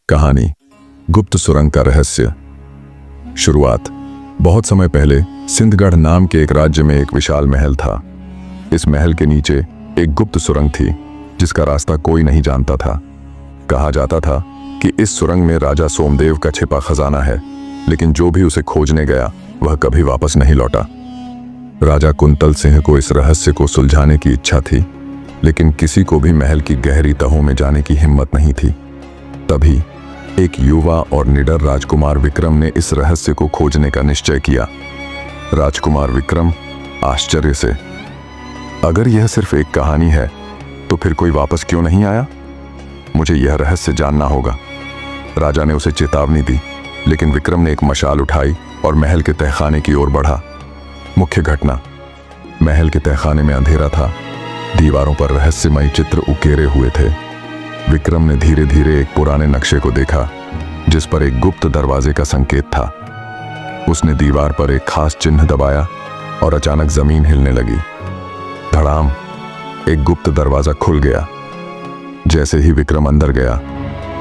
कहानी गुप्त सुरंग का रहस्य। शुरुआत। बहुत समय पहले सिंधगढ़ नाम के एक राज्य में एक विशाल महल था। इस महल के नीचे एक गुप्त सुरंग थी जिसका रास्ता कोई नहीं जानता था। कहा जाता था कि इस सुरंग में राजा सोमदेव का छिपा खजाना है, लेकिन जो भी उसे खोजने गया वह कभी वापस नहीं लौटा। राजा कुंतल सिंह को इस रहस्य को सुलझाने की इच्छा थी, लेकिन किसी को भी महल की गहरी तहों में जाने की हिम्मत नहीं थी। तभी एक युवा और निडर राजकुमार विक्रम ने इस रहस्य को खोजने का निश्चय किया। राजकुमार विक्रम आश्चर्य से, अगर यह सिर्फ एक कहानी है तो फिर कोई वापस क्यों नहीं आया? मुझे यह रहस्य जानना होगा। राजा ने उसे चेतावनी दी, लेकिन विक्रम ने एक मशाल उठाई और महल के तहखाने की ओर बढ़ा। मुख्य घटना। महल के तहखाने में अंधेरा था। दीवारों पर रहस्यमयी चित्र उकेरे हुए थे। विक्रम ने धीरे धीरे एक पुराने नक्शे को देखा जिस पर एक गुप्त दरवाजे का संकेत था। उसने दीवार पर एक खास चिन्ह दबाया और अचानक जमीन हिलने लगी। धड़ाम, एक गुप्त दरवाजा खुल गया। जैसे ही विक्रम अंदर गया,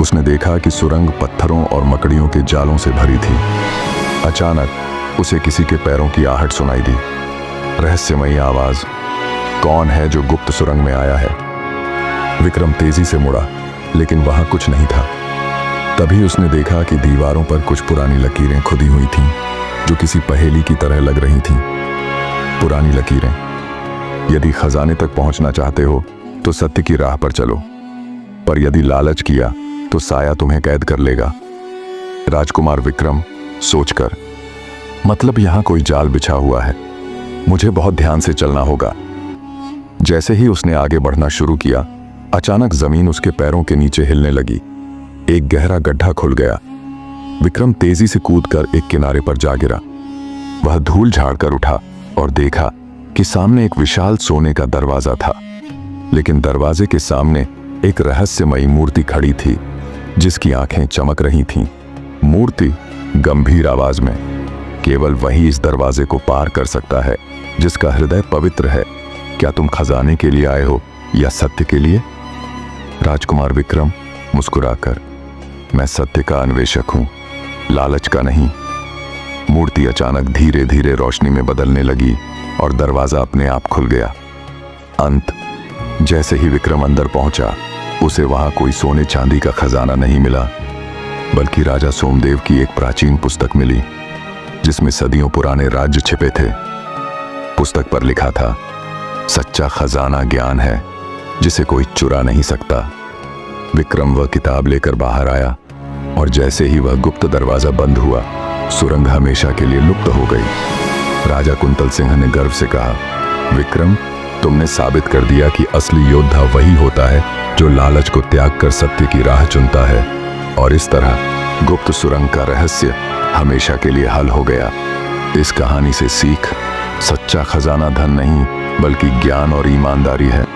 उसने देखा कि सुरंग पत्थरों और मकड़ियों के जालों से भरी थी। अचानक उसे किसी के पैरों की आहट सुनाई दी। रहस्यमयी आवाज, कौन है जो गुप्त सुरंग में आया है? विक्रम तेजी से मुड़ा, लेकिन वहां कुछ नहीं था। तभी उसने देखा कि दीवारों पर कुछ पुरानी लकीरें खुदी हुई थीं, जो किसी पहेली की तरह लग रही थीं। पुरानी लकीरें। यदि खजाने तक पहुंचना चाहते हो तो सत्य की राह पर चलो, पर यदि लालच किया तो साया तुम्हें कैद कर लेगा। राजकुमार विक्रम सोचकर, मतलब यहां कोई जाल बिछा हुआ है, मुझे बहुत ध्यान से चलना होगा। जैसे ही उसने आगे बढ़ना शुरू किया, अचानक जमीन उसके पैरों के नीचे हिलने लगी। एक गहरा गड्ढा खुल गया। विक्रम तेजी से कूदकर एक किनारे पर जा गिरा। वह धूल झाड़कर उठा और देखा कि सामने एक विशाल सोने का दरवाजा था, लेकिन दरवाजे के सामने एक रहस्यमयी मूर्ति खड़ी थी जिसकी आंखें चमक रही थीं। मूर्ति गंभीर आवाज में, केवल वही इस दरवाजे को पार कर सकता है जिसका हृदय पवित्र है। क्या तुम खजाने के लिए आए हो या सत्य के लिए? राजकुमार विक्रम मुस्कुराकर, मैं सत्य का अन्वेषक हूं, लालच का नहीं। मूर्ति अचानक धीरे धीरे रोशनी में बदलने लगी और दरवाजा अपने आप खुल गया। अंत। जैसे ही विक्रम अंदर पहुंचा, उसे वहां कोई सोने चांदी का खजाना नहीं मिला, बल्कि राजा सोमदेव की एक प्राचीन पुस्तक मिली जिसमें सदियों पुराने राज्य छिपे थे। पुस्तक पर लिखा था, सच्चा खजाना ज्ञान है जिसे कोई चुरा नहीं सकता। विक्रम वह किताब लेकर बाहर आया और जैसे ही वह गुप्त दरवाजा बंद हुआ, सुरंग हमेशा के लिए लुप्त हो गई। राजा कुंतल सिंह ने गर्व से कहा, विक्रम, तुमने साबित कर दिया कि असली योद्धा वही होता है जो लालच को त्याग कर सत्य की राह चुनता है। और इस तरह गुप्त सुरंग का रहस्य हमेशा के लिए हल हो गया। इस कहानी से सीख, सच्चा खजाना धन नहीं बल्कि ज्ञान और ईमानदारी है।